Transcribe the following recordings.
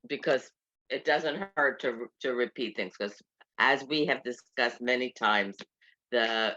because it doesn't hurt to repeat things. Because as we have discussed many times, the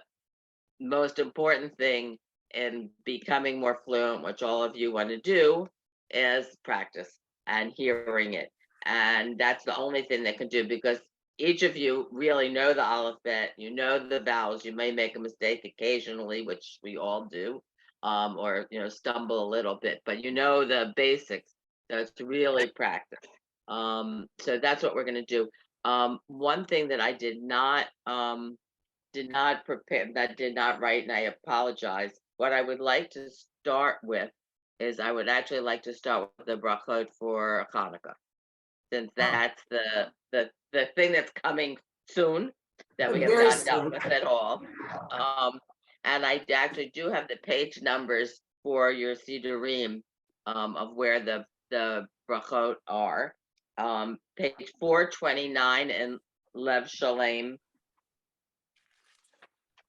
most important thing in becoming more fluent, which all of you want to do, is practice and hearing it. And that's the only thing that can do, because each of you really know the alphabet, you know the vowels. You may make a mistake occasionally, which we all do, or stumble a little bit, but you know the basics. So it's really practice. So that's what we're going to do. One thing that I did not prepare, that did not write, and I apologize. What I would like to start with is I would actually like to start with the brachot for Hanukkah, since that's the thing that's coming soon that we have not dealt with at all. And I actually do have the page numbers for your Sidurim, of where the brachot are. Page 429 in Lev Shalem,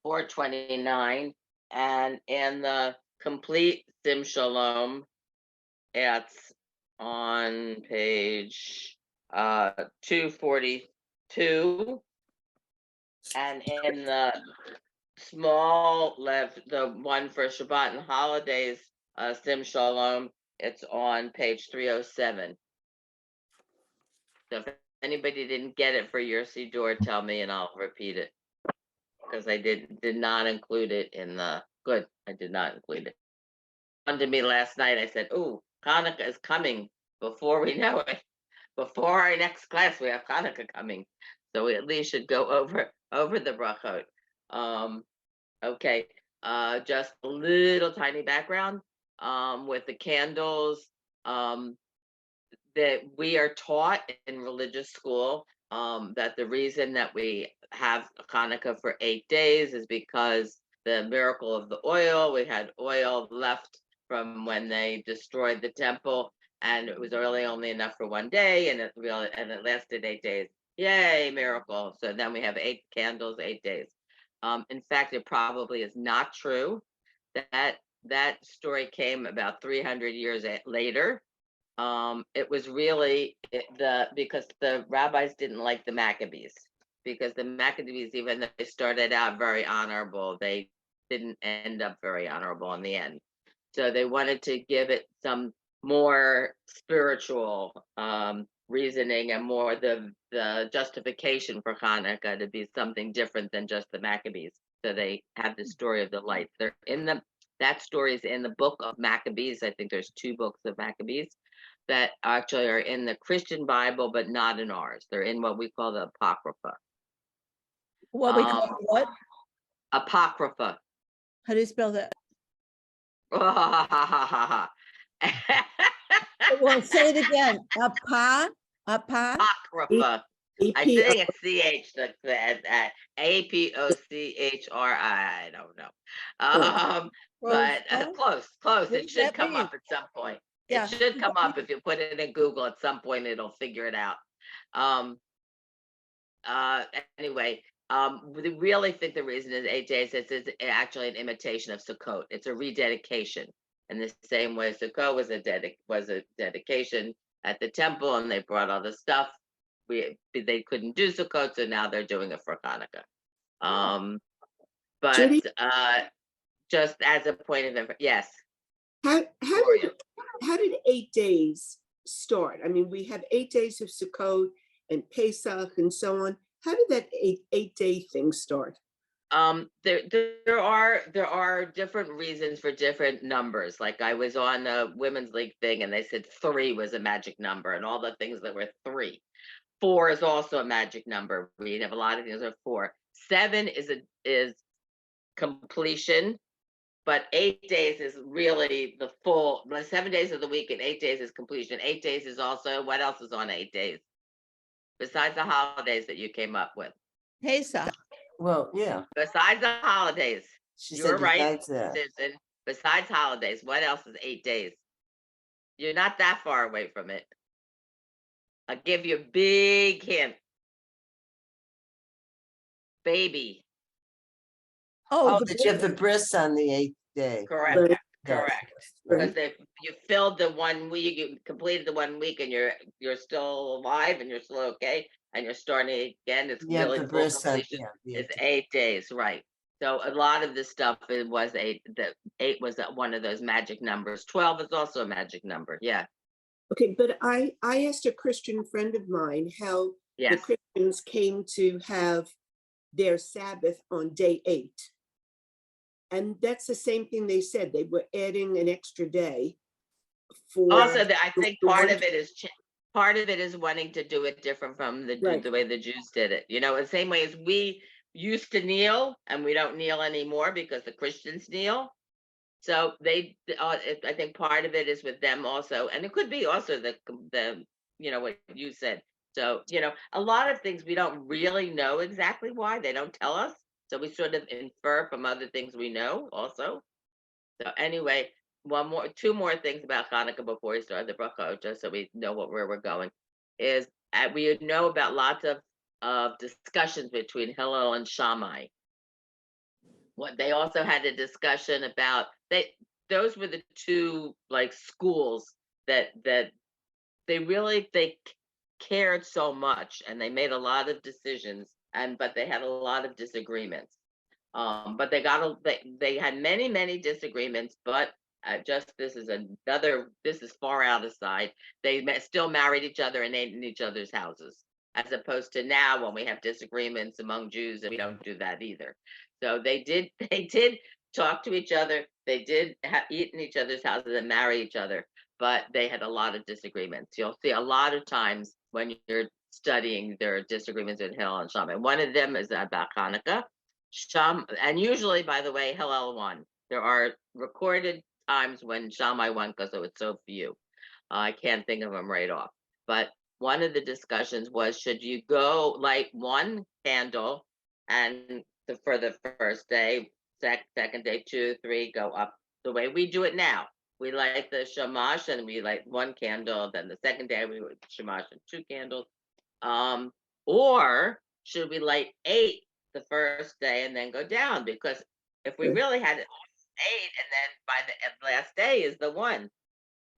429, and in the complete Sim Shalom, it's on page 242, and in the small left, the one for Shabbat and holidays, Sim Shalom, it's on page 307. So if anybody didn't get it for your Siddur, tell me and I'll repeat it, because I did not include it in the good. I did not include it. On to me last night. I said, "Oh, Hanukkah is coming before we know it. Before our next class, we have Hanukkah coming, so we at least should go over the brachot." Okay. Just a little tiny background. With the candles, that we are taught in religious school, that the reason that we have Hanukkah for 8 days is because the miracle of the oil. We had oil left from when they destroyed the temple, and it was really only enough for 1 day, and it lasted 8 days. Yay, miracle! So then we have 8 candles, 8 days. In fact, it probably is not true. That story came about 300 years later. It was really because the rabbis didn't like the Maccabees, because the Maccabees, even though they started out very honorable, they didn't end up very honorable in the end. So they wanted to give it some more spiritual reasoning, and more the justification for Hanukkah to be something different than just the Maccabees. So they have the story of the lights. They're in that story is in the book of Maccabees. I think there's 2 books of Maccabees that actually are in the Christian Bible, but not in ours. They're in what we call the Apocrypha. What we call what? Apocrypha. How do you spell that? Well, say it again. Apocrypha. I think it's CH, APOCHRI. I don't know. But close. It should come up at some point. It should come up if you put it in Google. At some point, it'll figure it out. Anyway, we really think the reason is 8 days. It's actually an imitation of Sukkot. It's a rededication, in the same way Sukkot was a dedication at the temple, and they brought all the stuff. They couldn't do Sukkot, so now they're doing it for Hanukkah. But Judi? Just as a point of information, yes. How did 8 days start? I mean, we have 8 days of Sukkot and Pesach and so on. How did that 8-day thing start? There are different reasons for different numbers. Like, I was on a women's league thing, and they said 3 was a magic number, and all the things that were 3. 4 is also a magic number. We have a lot of things that are 4. 7 is completion, but 8 days is really the full. 7 days of the week, and 8 days is completion. 8 days is also, what else is on 8 days besides the holidays that you came up with? Pesach. Well, yeah. Besides the holidays, you're right, that. Susan. Besides holidays, what else is 8 days? You're not that far away from it. I'll give you a big hint. Baby. Oh, that you have the bris on the 8th day. Correct. Correct. Because if you filled the 1 week, you completed the 1 week, and you're still alive and you're still okay, and you're starting again, it's Yeah, really the full bris, completion. yeah, It's 8 days, right? So a lot of this stuff, it was 8. The 8 was one of those magic numbers. 12 is also a magic number. Yeah. Okay, but I asked a Christian friend of mine how the Yes. Christians came to have their Sabbath on day 8. And that's the same thing they said. They were adding an extra day for. Also, I think part of it is wanting to do it different from Right. the way the Jews did it. You know, the same way as we used to kneel, and we don't kneel anymore because the Christians kneel. So I think part of it is with them also, and it could be also the what you said. So a lot of things we don't really know exactly why they don't tell us. So we sort of infer from other things we know also. So anyway, two more things about Hanukkah before we start the bracha, just so we know where we're going. Is we know about lots of discussions between Hillel and Shammai. What they also had a discussion about, those were the two like schools that they cared so much, and they made a lot of decisions, but they had a lot of disagreements. But they had many disagreements, but this is far out of sight. They still married each other and ate in each other's houses, as opposed to now when we have disagreements among Jews, and we don't do that either. So they did talk to each other. They did eat in each other's houses and marry each other, but they had a lot of disagreements. You'll see a lot of times when you're studying, there are disagreements with Hillel and Shammai. One of them is about Hanukkah. And usually, by the way, Hillel won. There are recorded times when Shammai won because it was so few. I can't think of them right off. But one of the discussions was, should you go light one candle and for the first day, second day, 2, 3, go up the way we do it now. We light the shamash and we light one candle. Then the second day we would shamash and 2 candles. Or should we light 8 the first day and then go down? Because if we really had it 8, and then by the last day is the 1.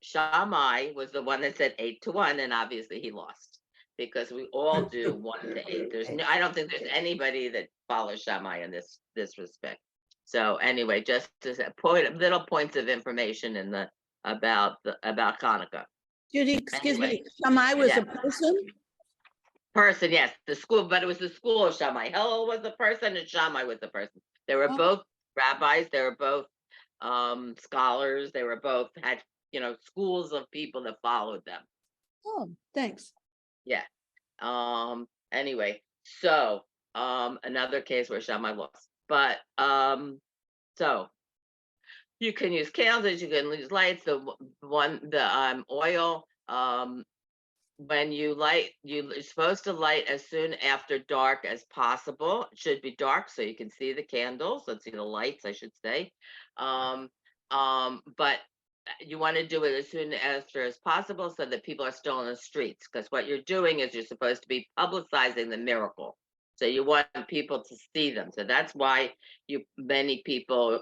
Shammai was the one that said 8 to 1, and obviously he lost, because we all do 1 to 8. I don't think there's anybody that follows Shammai in this respect. So anyway, just to little points of information about Hanukkah. Judi, excuse Anyway, me, Shammai was yeah. a person? Yes, the school, but it was the school of Shammai. Hillel was the person and Shammai was the person. They were both rabbis. They were both scholars. They were both had schools of people that followed them. Oh, thanks. Yeah. Anyway, so another case where Shammai lost, but so you can use candles, you can use lights. The oil. When you light, you're supposed to light as soon after dark as possible. It should be dark so you can see the candles. Let's see, the lights, I should say. But you want to do it as soon after as possible so that people are still in the streets, because what you're doing is you're supposed to be publicizing the miracle. So you want people to see them. So that's why many people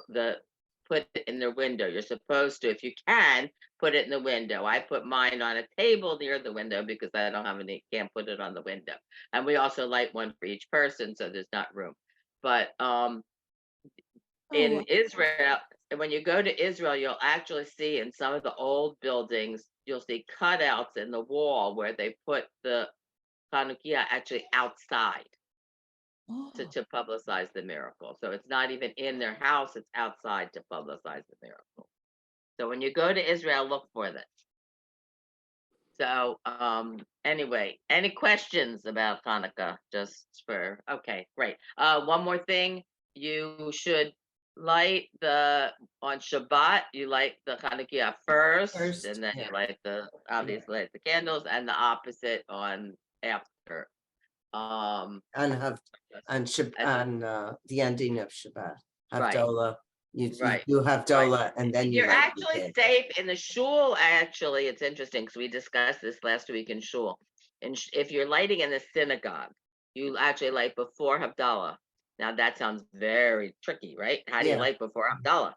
put it in their window. You're supposed to, if you can, put it in the window. I put mine on a table near the window because I don't have can't put it on the window. And we also light one for each person, so there's not room. But in Israel, when you go to Israel, you'll actually see in some of the old buildings, you'll see cutouts in the wall where they put the Hanukkah actually outside to publicize the miracle. So it's not even in their house, it's outside to publicize the miracle. So when you go to Israel, look for this. So anyway, any questions about Hanukkah? Okay, great. One more thing, you should light on Shabbat, you light the Hanukkah first, and then you light obviously light the candles, and the opposite on after. And the ending of Shabbat, Havdalah. You Havdalah, and then you're actually safe in the shul. Actually, it's interesting because we discussed this last week in shul. And if you're lighting in the synagogue, you actually light before Havdalah. Now that sounds very tricky, right? How do you light before Havdalah?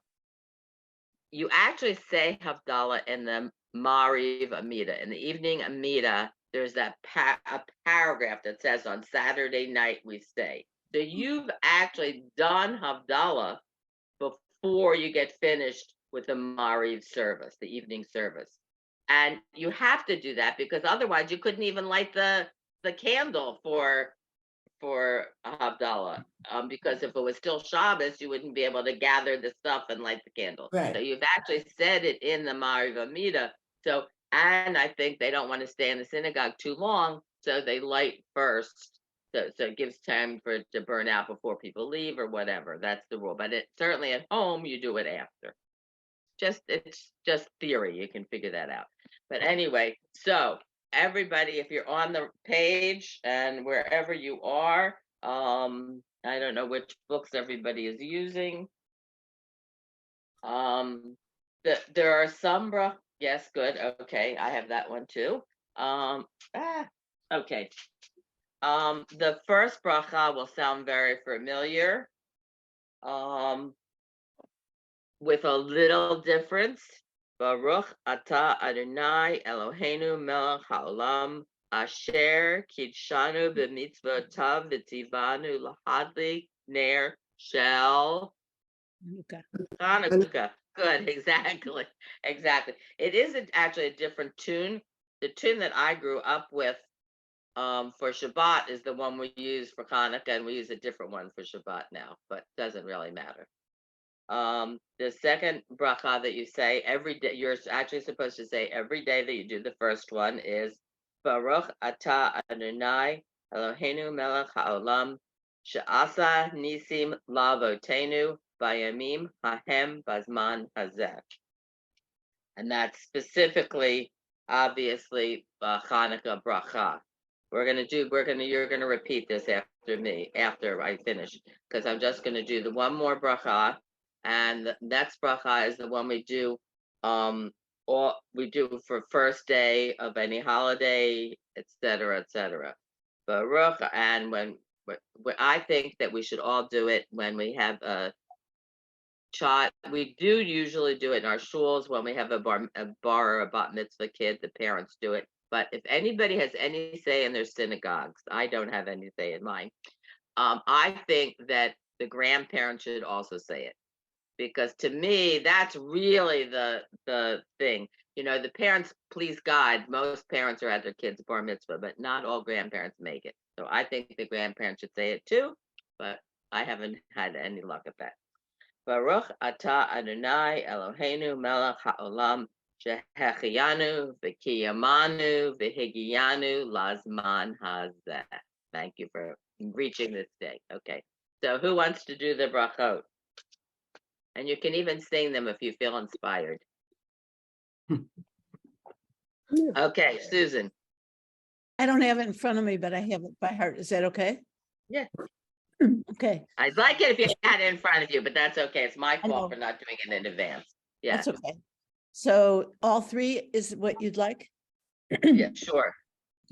you actually say Havdalah in the Mariv Amida. In the evening Amida, there's that a paragraph that says on Saturday night we say. So you've actually done Havdalah before you get finished with the Mariv service, the evening service. And you have to do that because otherwise you couldn't even light the candle for Havdalah. Because if it was still Shabbos, you wouldn't be able to gather the stuff and light the candle. Right. So you've actually said it in the Mariv Amida. So, and I think they don't want to stay in the synagogue too long, so they light first. So it gives time for it to burn out before people leave or whatever. That's the rule. But it certainly at home you do it after. It's just theory. You can figure that out. But anyway, so everybody, if you're on the page and wherever you are, I don't know which books everybody is using. There are some yes, good. Okay, I have that one too. Okay. The first bracha will sound very familiar. With a little difference. Baruch atah Adonai Eloheinu melech haolam asher kidshanu b'mitzvotav v'tzivanu lahadlik ner shel Hanukkah. Good, exactly. It isn't actually a different tune. The tune that I grew up with for Shabbat is the one we use for Hanukkah, and we use a different one for Shabbat now, but it doesn't really matter. The second bracha that you say every day, you're actually supposed to say every day that you do the first one is Baruch atah Adonai Eloheinu melech haolam she'asa nisim lavotenu bayamim hahem bazman hazeh. And that's specifically, obviously, Hanukkah bracha. You're gonna repeat this after me, after I finish, because I'm just gonna do the one more bracha. And the next bracha is the one we do, for first day of any holiday, etc., etc. Baruch, and when I think that we should all do it when we have a child. We do usually do it in our shuls when we have a bar or a bat mitzvah kid. The parents do it. But if anybody has any say in their synagogues, I don't have any say in mine. I think that the grandparents should also say it. Because to me, that's really the thing. The parents, please God, most parents are at their kids' bar mitzvah, but not all grandparents make it. So I think the grandparents should say it too, but I haven't had any luck at that. Baruch atah Adonai Eloheinu melech haolam shehechiyanu v'kiyamanu v'higiyanu lazman hazeh. Thank you for reaching this day. Okay, so who wants to do the brachot? And you can even sing them if you feel inspired. Okay, Susan. I don't have it in front of me, but I have it by heart. Is that okay? Yeah. Okay. I'd like it if you had it in front of you, but that's okay. It's my fault for not doing it in advance. Yeah. That's okay. So all three is what you'd like? Yeah, sure.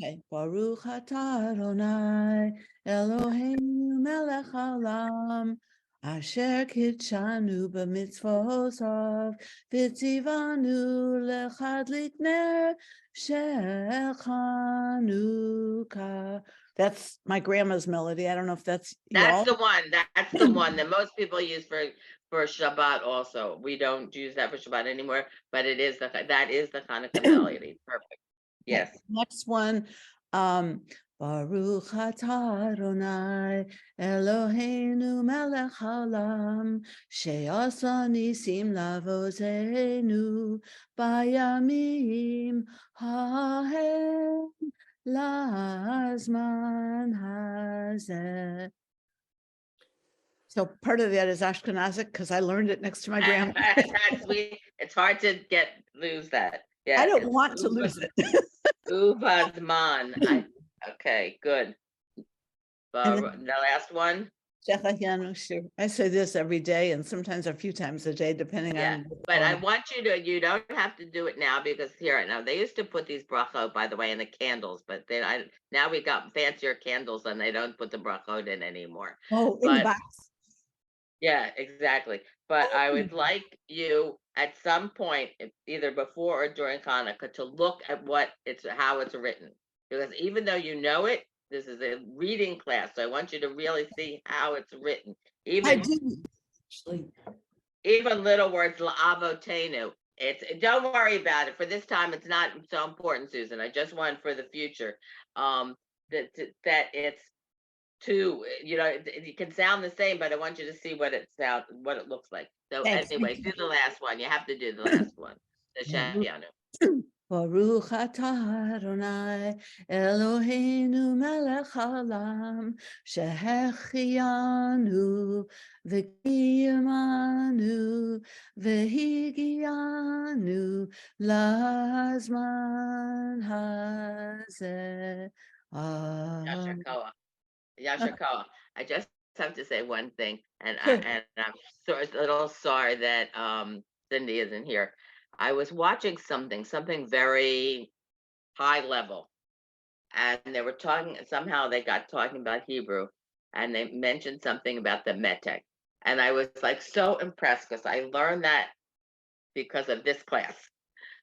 Okay. Baruch atah Adonai Eloheinu melech haolam asher kitshanu b'mitzvotav v'tzivanu lechadlik ner shel Hanukkah. That's my grandma's melody. I don't know if that's the one. That's the one that most people use for Shabbat also. We don't use that for Shabbat anymore, but that is the Hanukkah melody. Perfect. Yes. Okay. Next one. Baruch atah Adonai Eloheinu melech haolam she'asa nisim lavotenu bayamim hahem lazman hazeh. So part of that is Ashkenazic because I learned it next to my grandma. It's hard to lose that. Yeah, I don't want to lose it. Uvazman. Okay, good. The last one. I say this every day and sometimes a few times a day, depending on. But I want you don't have to do it now because now they used to put these brachot, by the way, in the candles, but now we got fancier candles and they don't put the brachot in anymore. Oh, in the box. Yeah, exactly. But I would like you at some point, either before or during Hanukkah, to look at how it's written. Because even though you know it, this is a reading class, so I want you to really see how it's written. I do. Even little words, la'avotenu. Don't worry about it. For this time, it's not so important, Susan. I just want for the future that it's it can sound the same, but I want you to see what it looks like. So Thanks. anyway, do the last one. You have to do the last one. The Shehyanu. Baruch atah Adonai Eloheinu melech haolam shehechianu v'kiyamanu v'higianu lazman hazeh. Yasher Koach. I just have to say one thing, and Sure. I'm a little sorry that Cindy isn't here. I was watching something very high level, and they were somehow they got talking about Hebrew, and they mentioned something about the medtech, and I was like so impressed because I learned that because of this class.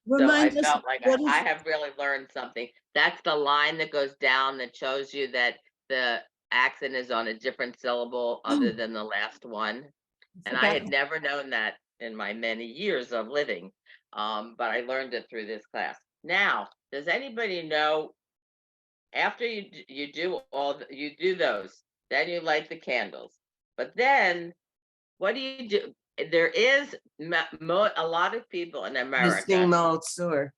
So I felt like I have really learned something. That's the line that goes down that shows you that the accent is on a different syllable other than the last one. And I had never known that in my many years of living. But I learned it through this class. Now, does anybody know, after you do those, then you light the candles. But then what do you do? There is a lot of people in America. Sing Matzumel.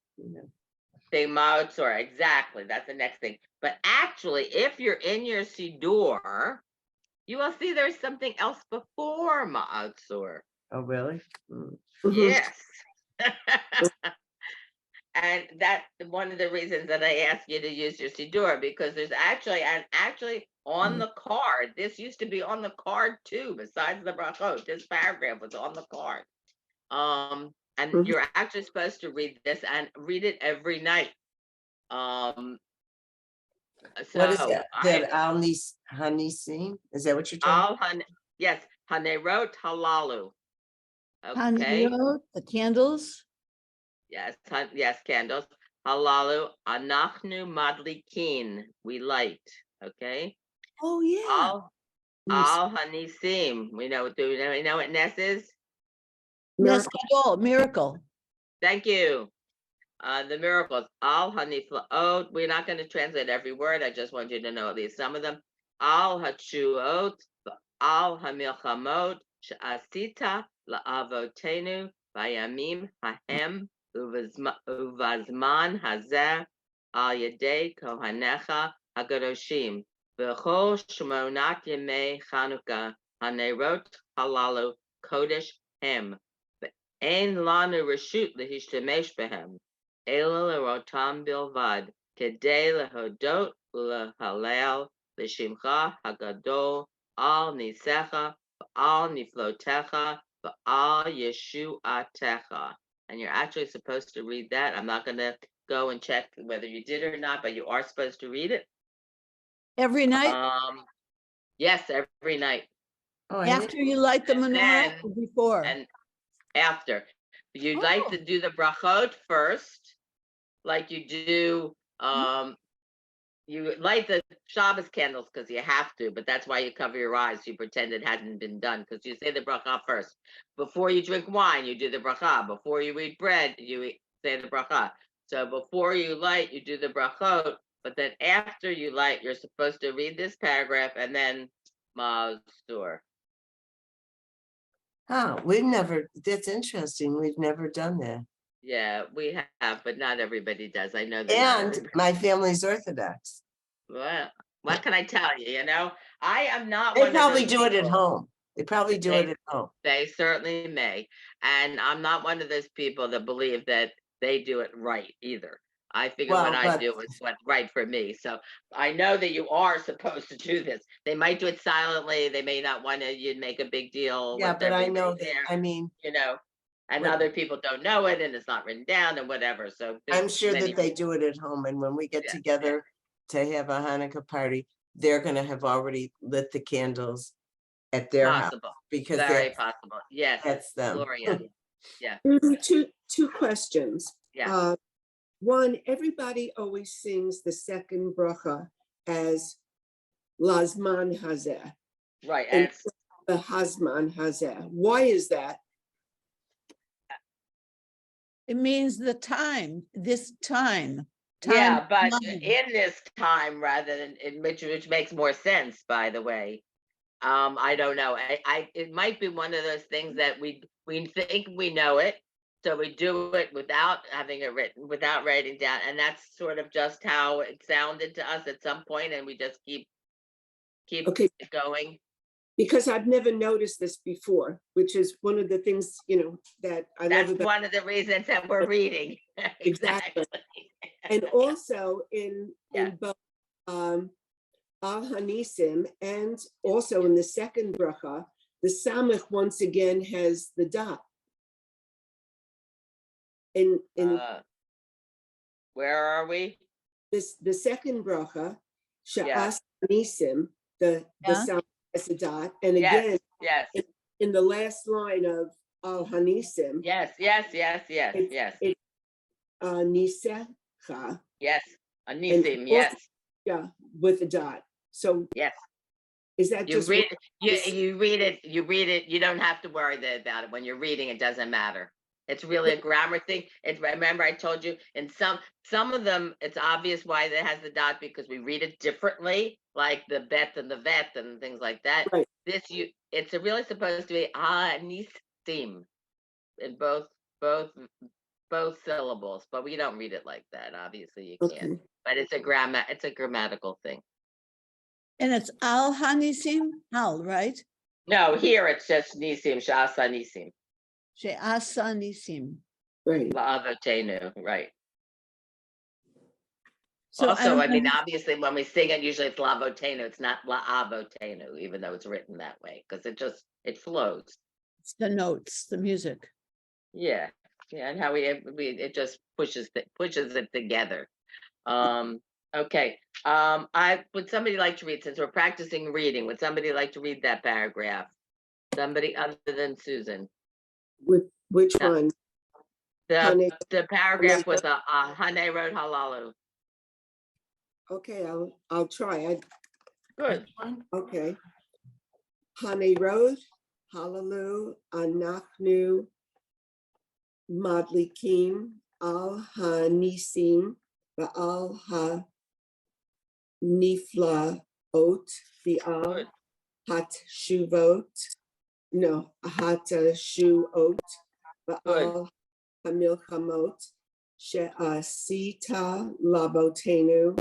Sing Matzumel, exactly. That's the next thing. But actually, if you're in your Siddur, you will see there's something else before Matzumel. Oh, really? Yes. And that's one of the reasons that I ask you to use your Siddur, because there's actually on the card, this used to be on the card too, besides the brachot, this paragraph was on the card. And you're actually supposed to read this and read it every night. So what is that? Hanisim? Is that what you're talking about? Yes, Hanerot Halalu. Okay. The candles. Yes, candles. Halalu anachnu madlikin. We light. Okay. Oh yeah. Al hanisim. Do we know what Ness is? Yes, miracle. Thank you. The miracles. Al haniflaot. We're not going to translate every word. I just want you to know at least some of them. Al hachuot. Al hamilchamot. Sh'asita la'avotenu. Vayamim hahem. Uvazman hazeh. Al yedei kohanecha hagadoshim. V'chol shmonat yemei Chanukah. Hanerot halalu kodesh hem. Ein lanu reshut lehishtamesh behem. Ela lerotam bilvad. Kedei lehodot ulehalel l'shimcha hagadol al nisecha al niflotecha al yeshuatecha. And you're actually supposed to read that. I'm not going to go and check whether you did or not, but you are supposed to read it. Every night? Yes, every night. After you light the menorah or before? And after. You'd like to do the brachot first, like you do, you light the Shabbos candles because you have to, but that's why you cover your eyes. You pretend it hasn't been done because you say the bracha first. Before you drink wine, you do the bracha. Before you eat bread, you say the bracha. So before you light, you do the brachot, but then after you light, you're supposed to read this paragraph and then Mazur. Oh, that's interesting. We've never done that. Yeah, we have, but not everybody does. I know that. And my family's Orthodox. Well, what can I tell you? I am not. They probably do it at home. They probably do it at home. They certainly may. And I'm not one of those people that believe that they do it right either. I figure what I do is what's right for me. So I know that you are supposed to do this. They might do it silently. They may not want you to make a big deal. Yeah, but I know that, and other people don't know it and it's not written down and whatever. So I'm sure that they do it at home. And when we get together to have a Hanukkah party, they're going to have already lit the candles at their house. Because very possible. Yes. That's them. Gloria. Yeah. Two questions. Yeah. One, everybody always sings the second bracha as Lazman Hazeh Right. and And it's, the Hazman Hazeh. Why is that? It means the time, this time. yeah, Time but line. in this time rather than in which makes more sense, by the way. I don't know. It might be one of those things that we think we know it, so we do it without having it written, without writing down, and that's sort of just how it sounded to us at some point, and we just keep Okay. it going. Because I've never noticed this before, which is one of the things, that I That's love about one of the reasons that we're reading. Exactly. And also in Yeah. both Al Hanisim and also in the second bracha, the Samach once again has the dot. In Where are we? the second bracha, Yeah. Sha'as Hanisim, the Yeah. Samach has a dot, and Yes. again Yes. in the last line of Al Hanisim, Yes. Yes. Yes. Yes. it's Yes. it's Nisecha, Yes. and Anisim. also, Yes. yeah, with a dot. So Yes. is that You just read this- you read it, you don't have to worry about it. When you're reading, it doesn't matter. It's really a grammar thing. Remember I told you in some of them it's obvious why it has the dot because we read it differently, like the bet and the vet and things like that. Right. It's really supposed to be nisim in both syllables, but we don't read it like that. Obviously you can't. Okay. But it's a grammatical thing. And it's Al Hanisim, Al, right? No, here it's just nisim, shasa nisim. She'asa Nisim. Right. La'avotenu, right. So Also, I mean, don't know- obviously, when we sing it, usually it's La'avotenu. It's not La'avotenu, even though it's written that way, because it flows. it's the notes, the music. Yeah, yeah, and how it just pushes it together. Okay. Would somebody like to read, since we're practicing reading, would somebody like to read that paragraph? Somebody other than Susan. Which No. one? The Hane- paragraph with a Hane Road Halalu. Okay, I'll try. Good. Okay. Hane Road, Hallelu, Anachnu, Madlikim, Al Hanisim, Ba'al Ha Niflaot, Bi'al Good. Hat Shuvot, no, Hat Shuot, Ba'al Hamilchamot, She'asita Labotenu,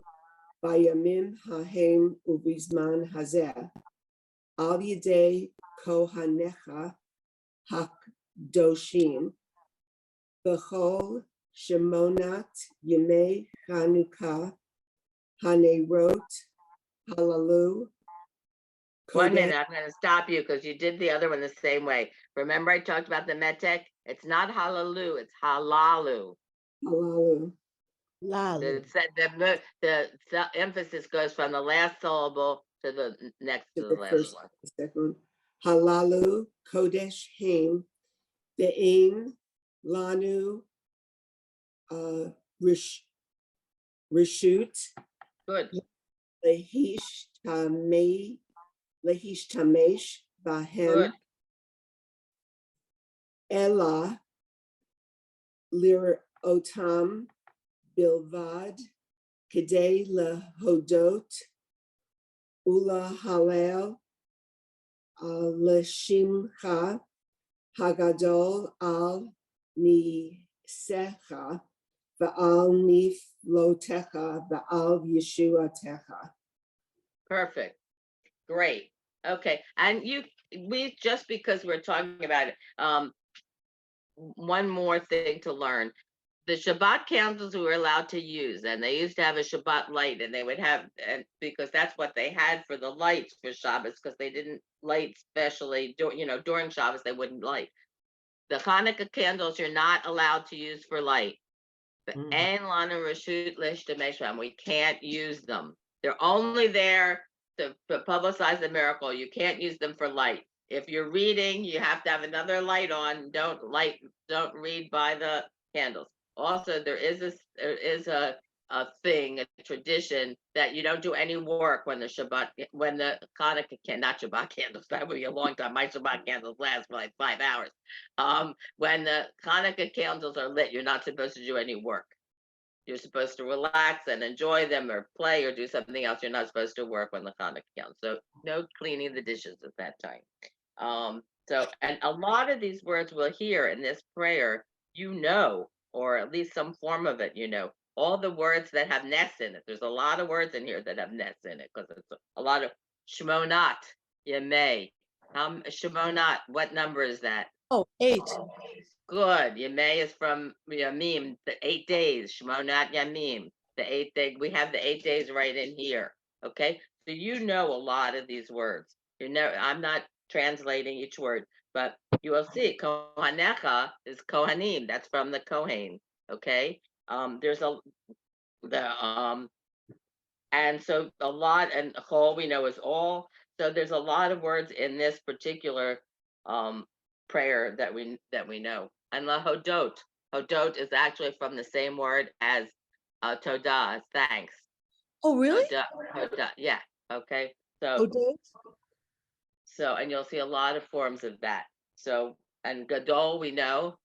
Bayamim Hahem Ubizman Hazeh, Al Yedei Kohanecha Hakdoshim, Bechol Shemonat Yemei Hanukkah, Hanerot, Halalu, 1 minute, Kodesh, I'm going to stop you because you did the other one the same way. Remember I talked about the medtech? It's not halalu, it's halalu. Halalu. Lalu. The emphasis goes from the last syllable to the next To to the the last first, one. the second. Halalu, Kodesh Haim, Be'im, Lanu, Rishut, Good. Lehish Tamesh, Bahem, Good. Ella, Lir Otam, Bilvad, Kedei Lehodot, Ula Halel, Leshimcha, Hagadol al Nisecha, Va'al Niflotecha, Va'al Yeshuatecha. Perfect. Great. Okay. And we just because we're talking about it, one more thing to learn. The Shabbat candles we were allowed to use, and they used to have a Shabbat light, and they would have, and because that's what they had for the lights for Shabbos, because they didn't light specially during Shabbos, they wouldn't light. The Hanukkah candles you're not allowed to use for light. Mhm. And lana reshut l'shtamesham, we can't use them. They're only there to publicize the miracle. You can't use them for light. if you're reading, you have to have another light on. Don't read by the candles. Also, there is a thing, a tradition that you don't do any work when the Hanukkah not Shabbat candles. That would be a long time. My Shabbat candles last for like 5 hours. When the Hanukkah candles are lit, you're not supposed to do any work. You're supposed to relax and enjoy them, or play, or do something else. You're not supposed to work when the Hanukkah candles. So no cleaning the dishes at that time. So, and a lot of these words we'll hear in this prayer, or at least some form of it, all the words that have nets in it. There's a lot of words in here that have nets in it, because it's a lot of Shmonat, Yemei. Shmonat, what number is that? Oh, 8. Good. Yemei is from Yamim, the 8 days. Shmonat Yamim, the 8 day. We have the 8 days right in here. Okay, so a lot of these words. I'm not translating each word, but you will see. Kohanecha is Kohanim. That's from the Kohen. Okay. And so a lot, and Chol we know is all. So there's a lot of words in this particular prayer that we know. And la Hodot is actually from the same word as Todah, thanks. Oh, really? Hodah, yeah. Okay. Oh, Dave? So, and you'll see a lot of forms of that. So, and Gadol we know,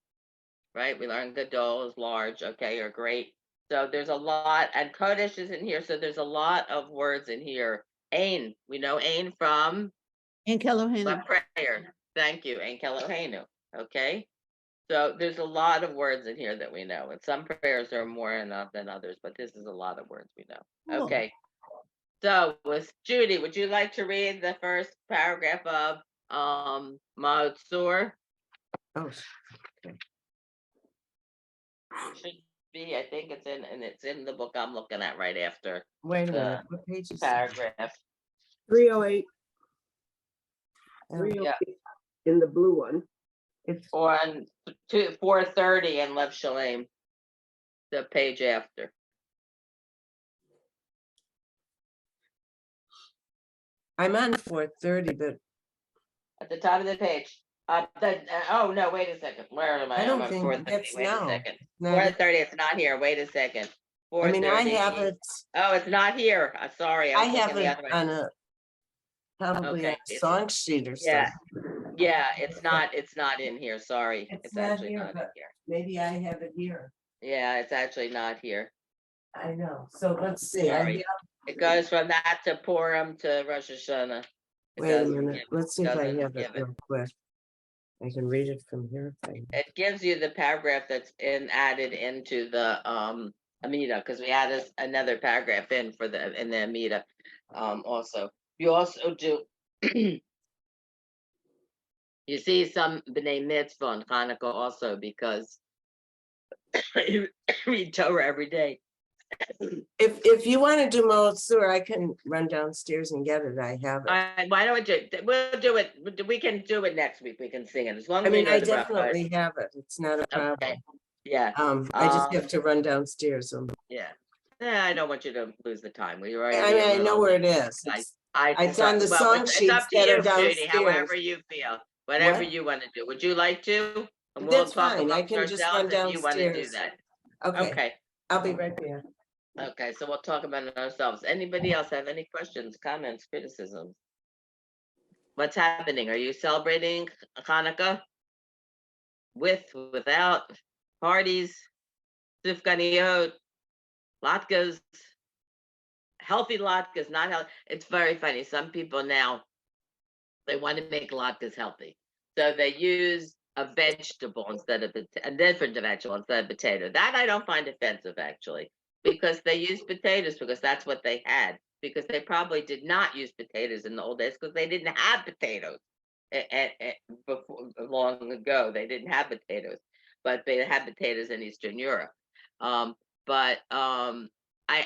right? We learned Gadol is large, okay, or great. So there's a lot, and Kodesh is in here. So there's a lot of words in here. Ein, we know Ein from And Kelohenu. the prayer. Thank you, Ein Kelohenu. Okay. So there's a lot of words in here that we know, and some prayers are more enough than others, but this is a lot of words we know. Cool. Okay. So with Judi, would you like to read the first paragraph of Matzur? Oh, Should be, I think it's in the book I'm looking at right after wait a the minute. What page is that? paragraph. 308. Oh, 308 in the blue one. It's On 430 in Lev Shalem, the page after. I'm on 430, but At the top of the page. Oh no, wait a second. Where am I? I don't I'm at think 430. that's Wait now. a second. no, 430, it's not here. Wait a second. I mean, I 430. have it. Oh, it's not here. I'm sorry. I was have looking the it other way. on a probably Okay, on a song sheet or Yeah, something. yeah, it's not in here. Sorry. It's It's not actually here, not in but- here. Maybe I have it here. Yeah, it's actually not here. I know. So let's see. Sorry. It goes from that to Purim to Rosh Hashanah. It Wait a doesn't minute. give- Let's see if I doesn't have it give it. real quick. I can read it from here. if I- It gives you the paragraph that's added into the Amida, because we added another paragraph in the Amida. Also, you also do. You see some B'nai Mitzvah on Hanukkah also, because you read Torah every day. If you want to do Motzur, I can run downstairs and get it. I have it. Why don't we'll do it. We can do it next week. We can sing it as long I as we mean, know I the bracha. definitely have it. It's not a problem. Okay. Yeah. I just have to run downstairs. Yeah. I don't want you to lose the time. We already. I mean, I know where it is. It's on the song it's sheets up to that you, are downstairs. Judy, however you feel, whatever What? you want to do. Would you like to? And That's talk fine. I amongst can just ourselves run if you want to do downstairs. that. Okay, Okay. I'll be right there. Okay. So we'll talk about it ourselves. Anybody else have any questions, comments, criticisms? What's happening? Are you celebrating Hanukkah? Without parties, sifganiyot, latkes, healthy latkes, not healthy. It's very funny. Some people now, they want to make latkes healthy. So they use a vegetable instead of a different vegetable instead of potato. That I don't find offensive, actually, because they use potatoes because that's what they had. Because they probably did not use potatoes in the old days because they didn't have potatoes. Before, long ago, they didn't have potatoes, but they had potatoes in Eastern Europe. But I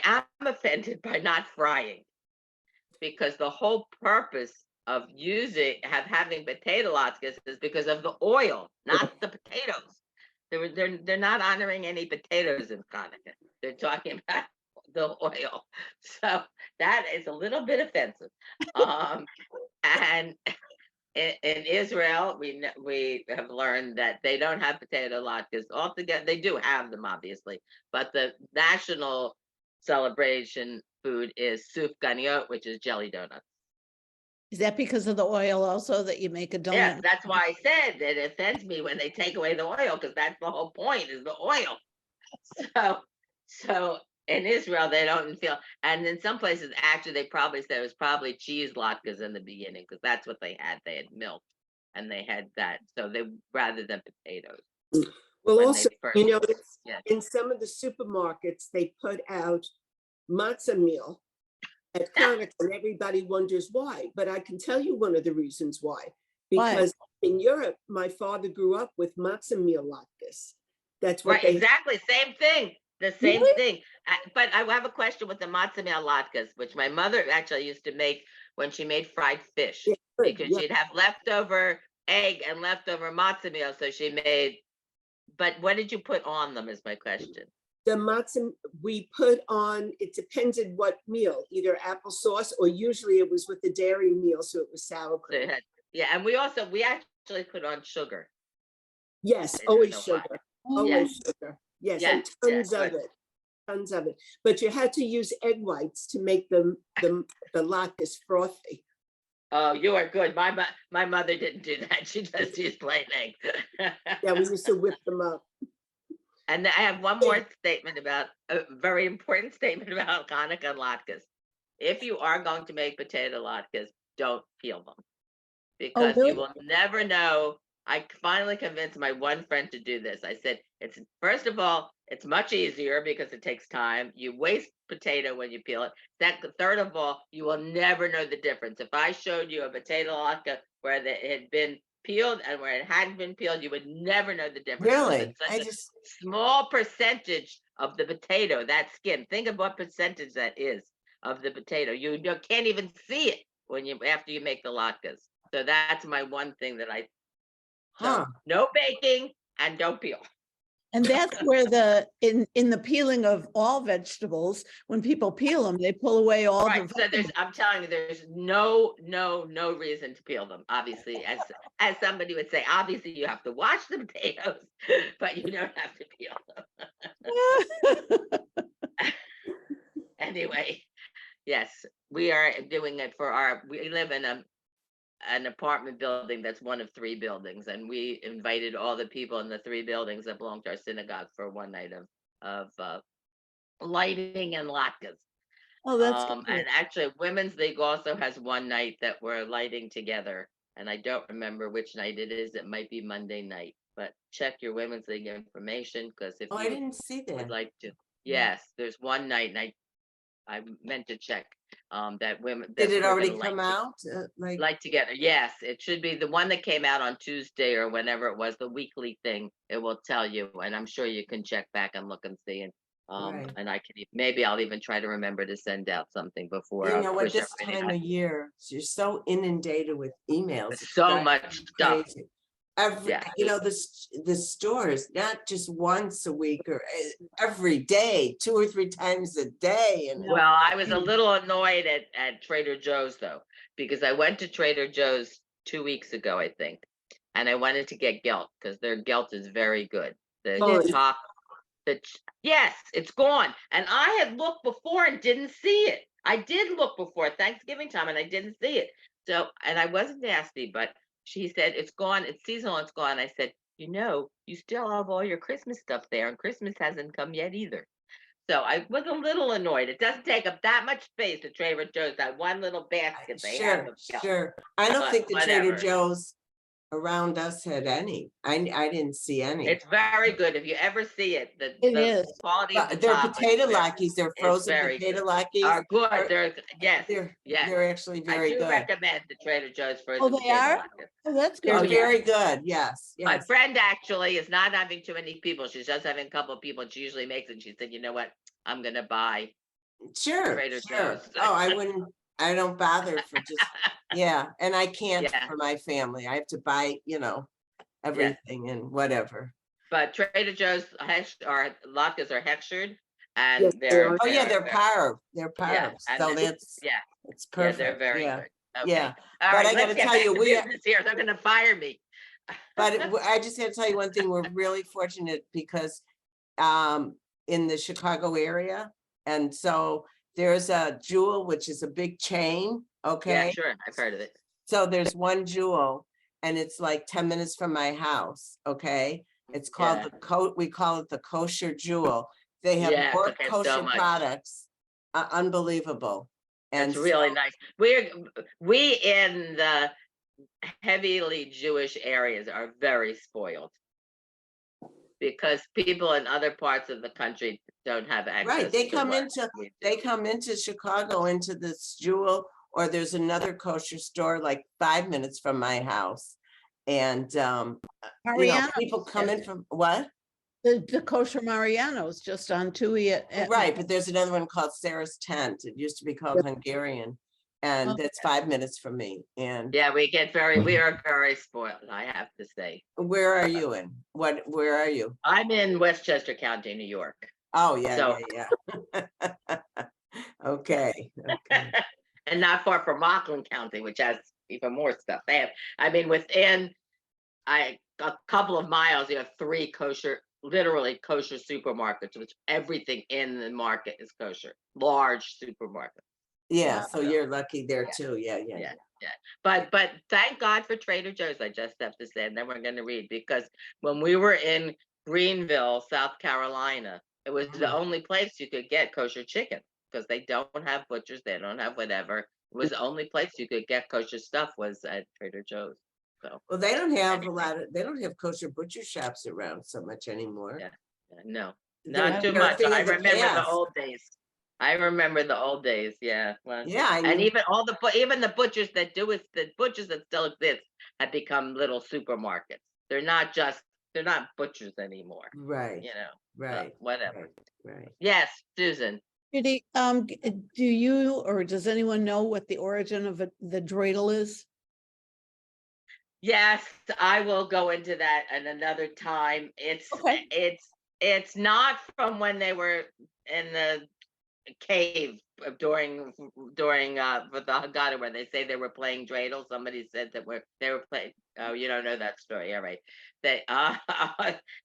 am offended by not frying, because the whole purpose of having potato latkes is because of the oil, not the potatoes. They're not honoring any potatoes in Hanukkah. They're talking about the oil. So that is a little bit offensive. And in Israel, we have learned that they don't have potato latkes altogether. They do have them, obviously, but the national celebration food is sufganiyot, which is jelly donuts. Is that because of the oil also that you make a donut? Yeah, that's why I said that it offends me when they take away the oil, because that's the whole point, is the oil. So in Israel they don't feel, and in some places actually they probably said it was probably cheese latkes in the beginning, because that's what they had. They had milk and they had that, so they rather than potatoes. Well, when also, they first- yeah. in some of the supermarkets, they put out Matzumel at Chronicle, and everybody wonders why. But I can tell you one of the reasons why. Why? Because in Europe, my father grew up with Matzumel latkes. That's what Right, they exactly, same thing, the same Really? thing. But I have a question with the Matzumel latkes, which my mother actually used to make when she made fried fish, Yeah, good, because yeah. she'd have leftover egg and leftover Matzumel, so she made. But what did you put on them is my question. The matzah we put on, it depended what meal, either applesauce or usually it was with the dairy meal, so it was sour So it cream. had, yeah, and we actually put on sugar. Yes, I don't always know why. sugar, Oh, always sugar. Yes, and Yes, yes, tons of but- it, tons of it. But you had to use egg whites to make the latkes frothy. Oh, you are good. My mother didn't do that. She just used plain egg. Yeah, we used to whip them up. And I have one more statement about a very important statement about Hanukkah and latkes. If you are going to make potato latkes, don't peel them, because really? you will never know. I finally convinced my one friend to do this. I said, it's first of all, it's much easier because it takes time. You waste potato when you peel it. Third of all, you will never know the difference. If I showed you a potato latke where it had been peeled and where it hadn't been peeled, you would never know the difference. Really? It's such I a just, small percentage of the potato, that skin. Think of what percentage that is of the potato. You can't even see it when after you make the latkes. So that's my one thing that I. So huh, no baking and don't peel. And that's where in the peeling of all vegetables, when people peel them, they pull away all Right. the So vegetables. I'm telling you, there's no reason to peel them. Obviously, as somebody would say, obviously you have to wash the potatoes, but you don't have to peel them. Anyway, yes, we are doing it for we live in an apartment building that's one of 3 buildings, and we invited all the people in the 3 buildings that belong to our synagogue for one night of lighting and latkes. Oh, that's And good. actually, Women's League also has one night that we're lighting together, and I don't remember which night it is. It might be Monday night, but check your Women's League information, because if oh, I you didn't see would that. like to, yes, there's one night, and I meant to check that women. Did that it we're already gonna come out? Like, light together. Yes, it should be the one that came out on Tuesday or whenever it was, the weekly thing. It will tell you, and I'm sure you can check back and look and see. Right. And I can maybe I'll even try to remember to send out something before. you I'll know what, push this everybody time of year, you're so inundated with emails. There's it's so driving much me stuff. crazy. Every, Yeah. you know, the stores, not just once a week or every day, 2 or 3 times a day. And Well, I was a little annoyed at Trader Joe's though, because I went to Trader Joe's 2 weeks ago, I think, and I wanted to get gelt because their gelt is very good. The Oh, it's- top, yes, it's gone. And I had looked before and didn't see it. I did look before Thanksgiving time and I didn't see it. So, and I wasn't nasty, but she said, it's gone, it's seasonal, it's gone. I said, you still have all your Christmas stuff there, and Christmas hasn't come yet either. So I was a little annoyed. It doesn't take up that much space at Trader Joe's, that one little basket they have sure, of gelt. sure. I don't But think the Trader whatever. Joe's around us had any. I didn't see any. It's very good. If you ever see it, the is. quality of the They're chocolate potato is very- latkes, they're frozen very potato good. latkes. are good. are- They're yes, yes. They're actually I very do good. recommend the Trader Joe's for Oh, the they potato are? latkes. Oh, that's They're Oh, good. yeah. very good, yes, My yes. friend actually is not having too many people. She's just having a couple of people, and she usually makes it. She said, you know what? I'm gonna buy. Sure, Trader sure. Joe's. Oh, I don't bother for just, yeah, and I can't Yeah. for my family. I have to buy, everything and whatever. But Trader Joe's latkes are hextured, and Yes, they they're are. Oh, yeah, they're very- parv. They're yeah, parv. and So it's it's yeah, it's yeah, perfect. they're very Yeah. good. Yeah, All but right, I let's gotta get tell back you, to we are, business here. They're gonna fire me. but I just had to tell you one thing, we're really fortunate because in the Chicago area, and so there's a Jewel, which is a big chain, Yeah, okay? sure, I've heard of it. So there's one Jewel and it's like 10 minutes from my house, okay? It's called Yeah. we call it the Kosher Jewel. They have Yeah, more okay, so kosher much. products, unbelievable. And It's really so- nice. We in the heavily Jewish areas are very spoiled because people in other parts of the country don't have access. Right, they to come what into we do. they come into Chicago into this Jewel, or there's another kosher store like 5 minutes from my house. And Mariano, people come in from what? the kosher Mariano's just on Tui at Right, but there's another one called Sarah's Tent. It used to be called Hungarian, and that's 5 minutes from me. And Yeah, we are very spoiled, I have to say. where are you in? Where are you? I'm in Westchester County, New York. Oh, yeah, So- yeah. Okay, okay. And not far from Rockland County, which has even more stuff. They have, I mean, within a couple of miles, you have 3 literally kosher supermarkets, which everything in the market is kosher. Large supermarkets. Yeah, Wow. so you're lucky there Yeah. too. Yeah, yeah. Yeah. But thank God for Trader Joe's, I just have to say, and then we're going to read, because when we were in Greenville, South Carolina, it was the only place you could get kosher chicken, because they don't have butchers, they don't have whatever. It was the only place you could get kosher stuff was at Trader Joe's. So Well, they don't have they don't have kosher butcher shops around so much anymore. Yeah. No, They're- not too they're a much. thing I of the remember the past. old days. I remember the old days. Yeah. Well, Yeah, I and mean, even even the butchers that still exist have become little supermarkets. They're not butchers anymore. right, You know. right, Whatever. right. Yes, Susan. Judy, do you or does anyone know what the origin of the dreidel is? Yes, I will go into that at another time. Okay. It's not from when they were in the cave during with the Haggadah, where they say they were playing dreidel. Somebody said that they were playing. Oh, you don't know that story, all right? They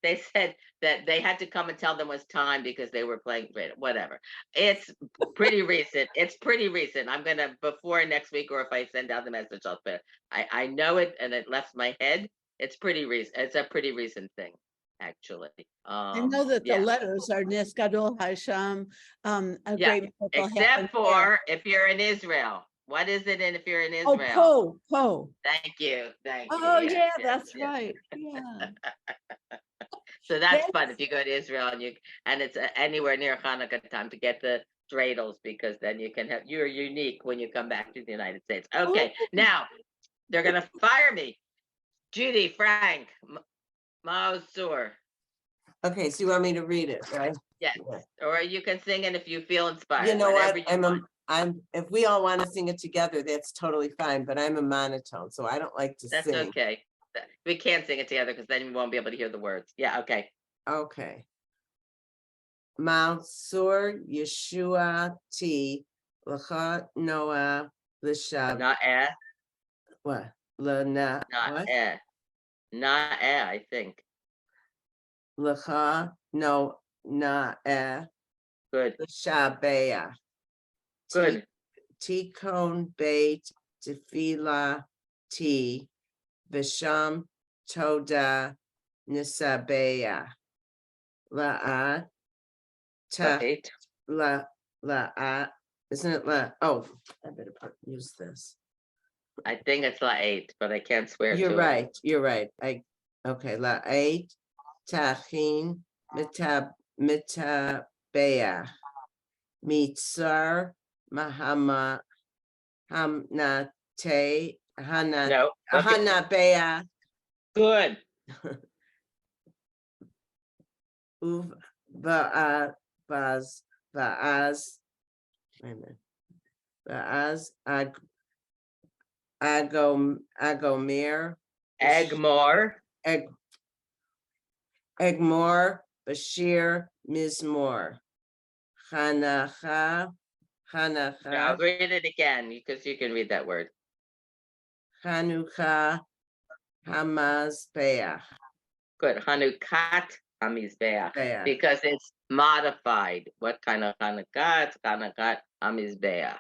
they said that they had to come and tell them it was time because they were playing dreidel. Whatever. It's pretty recent. It's pretty recent. I'm gonna, before next week, or if I send out the message, I'll put. I know it, and it left my head. It's pretty recent. It's a pretty recent thing, actually. I know that the Yeah. letters are Nesgadol Hasham, a Yeah, great miracle happened except there. for if you're in Israel. What is it if you're in Oh, Israel? Po. Thank you. Thank you. Oh, Yes, yeah, yes, that's yes. right. Yeah. So that's Yes. fun if you go to Israel and it's anywhere near Hanukkah time to get the dreidels, because then you're unique when you come back to the United States. Okay, Oh. now they're gonna fire me. Judi, Frank, Mausur. Okay, so you want me to read it, right? Yes, Yeah. or you can sing it if you feel inspired. You know whatever what? you want. If we all want to sing it together, that's totally fine, but I'm a monotone, so I don't like to That's sing. okay. We can't sing it together because then you won't be able to hear the words. Yeah, okay. Okay. Mansur Yeshua T. Lacha Noah Lishab. Not What? Lana. not What? not I think. Lacha no na Good, Lishabea. good. Tikon Beit Tefila T. Visham Toda Nisabea. La'a. Ta. Right. La. Isn't it la? Oh, I better use this. I think it's La 8, but I can't swear You're to right. You're right. Okay. La 8. Tachin mitabea. Mitzar Mahama Hamnate No. Okay. Hanabea Good. Uv Baaz wait a minute. Baaz Agomir Egmore. Egmor Bashir Mizmor Hanacha Now read it again because you can read that word. Hanukkah Hamazbeach. Good. Hanukkah Hamizbeach, Beach. because it's modified. What kind of Hanukkah? It's Hanukkah Hamizbeach.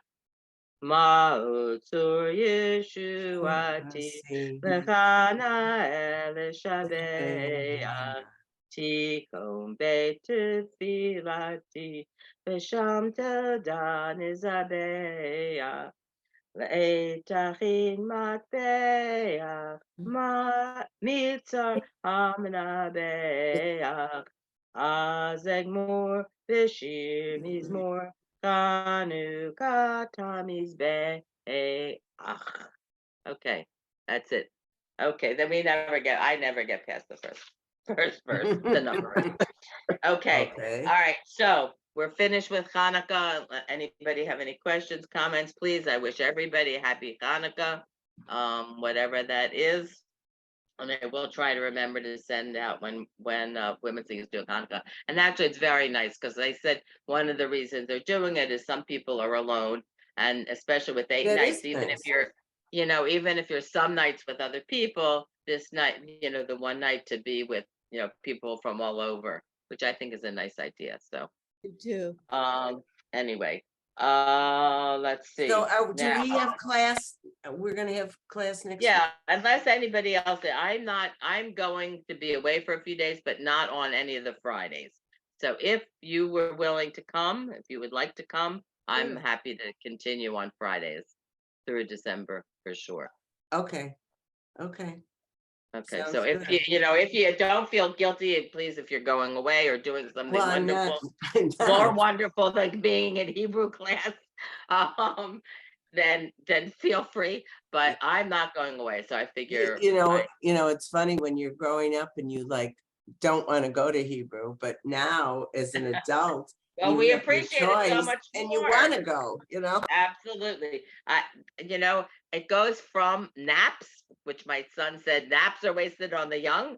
Ma'utzur Yeshuati Lechana El Shabeach Tikom Beit Tefilati V'sham Tedan Izabeach Le'etachin Matbeach Mitzar Hamnabeach Azegmor V'shir Mizmor Hanukkah Tamizbeach. Okay, that's it. Okay, then I never get past the first verse, the number. Okay, all right, so we're finished with Hanukkah. Anybody have any questions, comments, please? I wish everybody a happy Hanukkah, whatever that is. And I will try to remember to send out when Women's League is doing Hanukkah. And actually, it's very nice because they said one of the reasons they're doing it is some people are alone, and especially with 8 nights, even if you're, even if you're some nights with other people, this night, the one night to be with, people from all over, which I think is a nice idea. So, too. Anyway, let's see. So do we have class? We're gonna have class next week. Yeah, unless anybody else, I'm going to be away for a few days, but not on any of the Fridays. So if you were willing to come, if you would like to come, I'm happy to continue on Fridays through December for sure. Okay. Okay, Sounds so if good. if you don't feel guilty, please, if you're going away or doing something wonderful, I'm not. more wonderful than being in Hebrew class, then feel free. But I'm not going away, so I figure It's funny when you're growing up and you don't want to go to Hebrew, but now as an adult, well, you we have the appreciate it so choice much and more. you want to go. Absolutely. It goes from naps, which my son said naps are wasted on the young.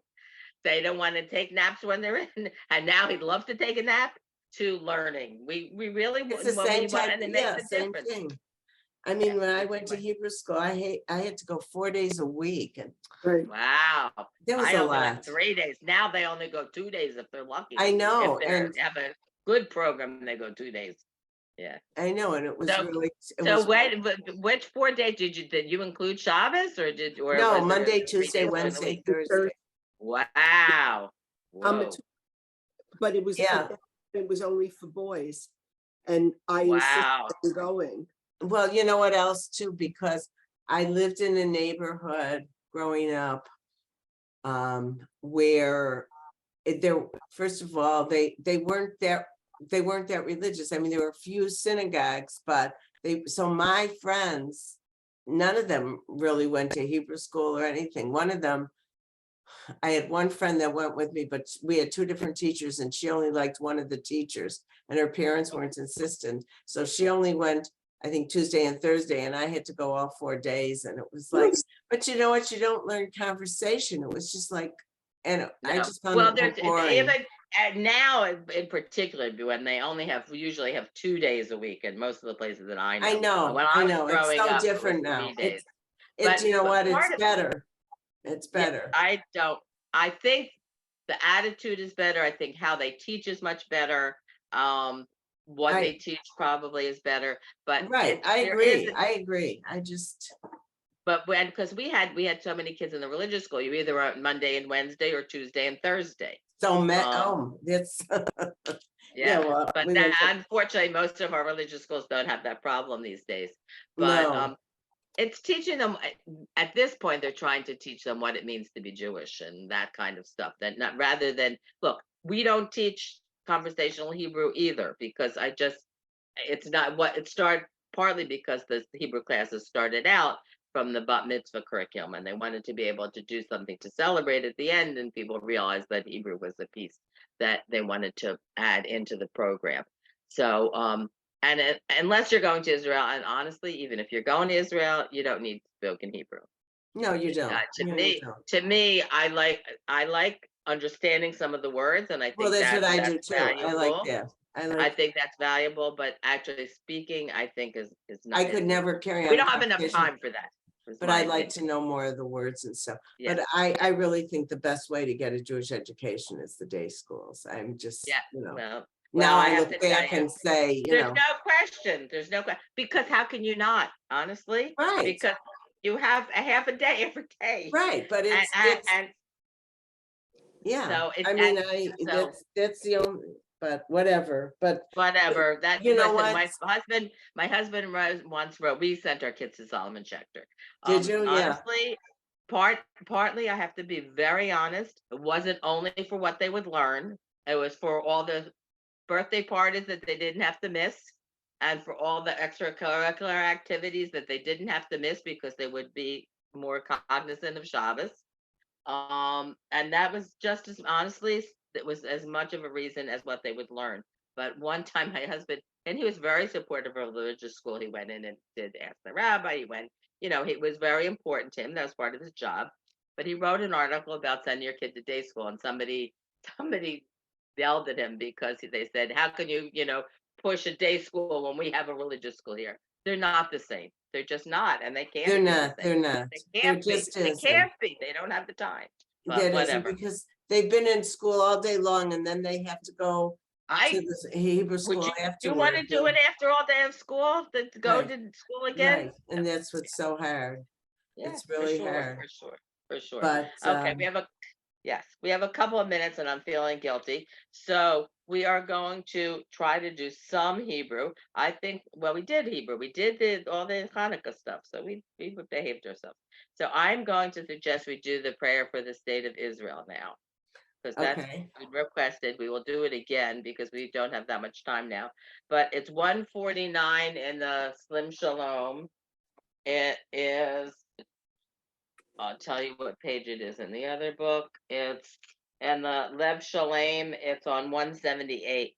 They don't want to take naps when they're in, and now he'd love to take a nap, to learning. We really It's the same type. and it Yeah, makes a same difference. thing. I mean, Yeah, when I went to Hebrew school, I had to go 4 days a week, and Wow. there was I a only went lot. 3 days. Now they only go 2 days if they're lucky. I know, If and they have a good program, they go 2 days. Yeah. I know, and it was So- really. Which 4 days did you include Shabbos or No, was it Monday, 3 Tuesday, days during the Wednesday, week? Thursday. Wow. Whoa. But it was only for boys, and I insisted Wow. on going. Well, you know what else too, because I lived in a neighborhood growing up where first of all, they weren't that religious. I mean, there were a few synagogues, but so my friends, none of them really went to Hebrew school or anything. One of them, I had one friend that went with me, but we had 2 different teachers, and she only liked one of the teachers, and her parents weren't insistent. So she only went, I think, Tuesday and Thursday, and I had to go all 4 days. And it was like, but you know what? You don't learn conversation. It was just like, and I just found it there's boring. even and now in particular, when they usually have 2 days a week in most of the places that I know. I know, When I was know. growing It's so up, it was different now. 3 days. It's you know what? part It's of- better. It's better. I think the attitude is better. I think how they teach is much better. What they teach probably is better. But Right, I agree. But because we had so many kids in the religious school, you either were on Monday and Wednesday or Tuesday and Thursday. So Yeah. that's well, But unfortunately, most of our religious schools don't have that problem these days. But no. it's teaching them at this point. They're trying to teach them what it means to be Jewish and that kind of stuff. That not rather than look, we don't teach conversational Hebrew either, because it's not what it started, partly because the Hebrew classes started out from the bat mitzvah curriculum, and they wanted to be able to do something to celebrate at the end, and people realized that Hebrew was a piece that they wanted to add into the program. So unless you're going to Israel, and honestly, even if you're going to Israel, you don't need spoken Hebrew. No, you don't. To me, I like understanding some of the words, and I think that's what I do too. valuable. I like that. I think that's valuable, but actually speaking, I think is not. I could never carry on. We don't have enough time for that. is but my I like opinion. to know more of the words and stuff. Yeah. But I really think the best way to get a Jewish education is the day schools. I'm just, Yeah, you know, well, now I I have look to tell back you, and say, you there's know, no question. There's no question because how can you not? Honestly, right, because you have a half a day every day, right. But and it's yeah. so it's I mean, so that's the only, but whatever. But whatever. That you know listen, what? my husband once wrote. We sent our kids to Solomon Schecter. Did you? Yeah. Honestly, partly I have to be very honest. It wasn't only for what they would learn. It was for all the birthday parties that they didn't have to miss, and for all the extracurricular activities that they didn't have to miss because they would be more cognizant of Shabbos. And that was just as honestly, it was as much of a reason as what they would learn. But one time, my husband, and he was very supportive of religious school. He went in and did ask the rabbi. He went, it was very important to him. That was part of his job. But he wrote an article about sending your kid to day school, and somebody yelled at him because they said, "How can you, push a day school when we have a religious school here?" They're not the same. They're just not, and they can't They're be the not. same. They're not. They There can't be. just They isn't. can't be. They don't have the time. But That isn't whatever. because they've been in school all day long and then they have to go to I this Hebrew would school you want to afterwards. do it after all day of school? To go Right. to school again? Right, and that's what's so hard. Yeah, It's for really sure, hard. for sure, for sure. But Okay, we have a couple of minutes, and I'm feeling guilty. So we are going to try to do some Hebrew. I think. Well, we did Hebrew. We did all the Hanukkah stuff. So we behaved ourselves. So I'm going to suggest we do the prayer for the state of Israel now, because that's okay, requested. We will do it again because we don't have that much time now. But it's 149 in the Slim Shalom. It is. I'll tell you what page it is in the other book. It's and the Lev Shalem. It's on 178.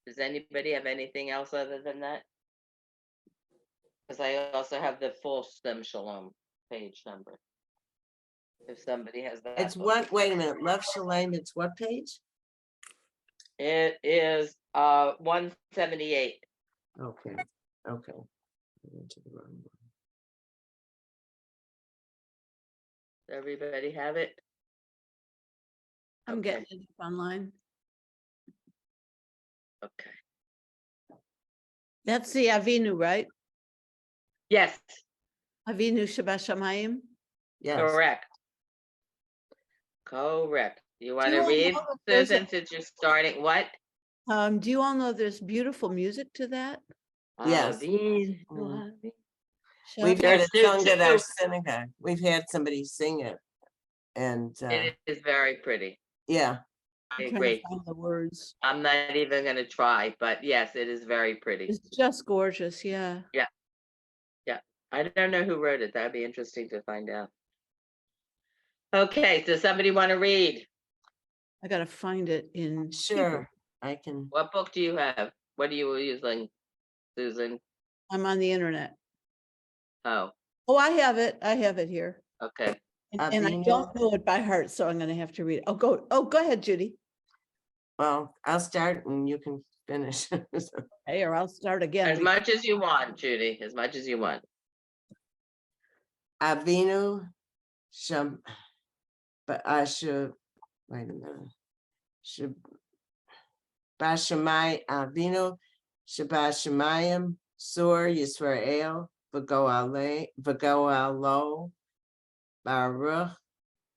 Does anybody have anything else other than that? Because I also have the full Slim Shalom page number. If somebody has that. it's book. what? Wait a minute, Love Shalem. It's what page? It is 178. Okay, okay. I went to the wrong one. Everybody have it? I'm Okay. getting it online. Okay. That's the Avenu, right? Yes, Avenu Shabbat Shamayim. Yes. correct. Correct. You want Do to you all read, know that there's Susan, since you're starting? What? Do you all know there's beautiful music to that? Yes. Avinu, Mm. Avinu. We've Shabbat. had it There's sung at our two. synagogue. We've had somebody sing it. And It is very pretty. yeah, I I'm trying to agree. find the words. I'm not even going to try, but yes, it is very pretty. It's just gorgeous. Yeah. Yeah. I don't know who wrote it. That'd be interesting to find out. Okay, does somebody want to read? I got to find it in Hebrew. sure. I can. What book do you have? What are you using, Susan? I'm on the internet. Oh, Oh, I have it. I have it here. okay. And I don't know it by heart, so I'm going to have to read it. Go ahead, Judy. Well, I'll start and you can finish. Hey, or I'll start again. As much as you want, Judy, as much as you want. Avenu Sham, but I should wait a minute. Should Bashamai Avenu Shabbat Shemayim Sur Yisrael Vagoalo Baruch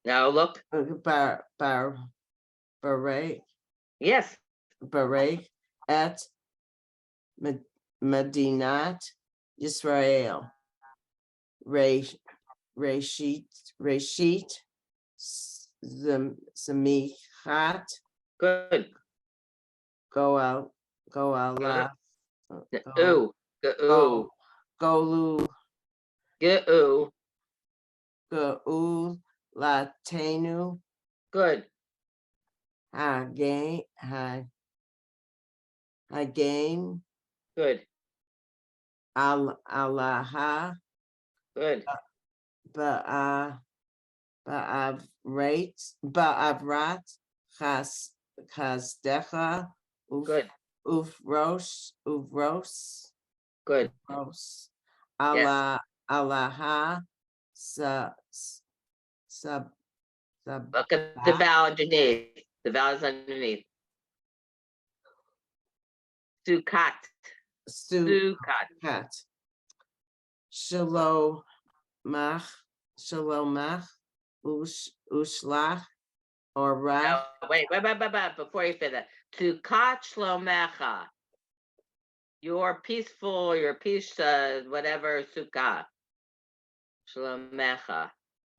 Now look. Barek Yes. at Medinat Yisrael Reshit Samichat Good. Goala Ooh. Ooh. Golu Ooh. Geul Latenu Good. Hagain Good. Alaha Good. Ba'avrat Chasdecha Good. Uvros Good. Ros Yes. alaha sa sab sab Look at the vowel underneath. The vowel is underneath. Sukkot. su Sukkot. kat shalomach shalomach ushlach or rach. No, wait. Before you say that. Sukkot shlomecha. Your peaceful, your peace, whatever, sukkah. Shlomecha.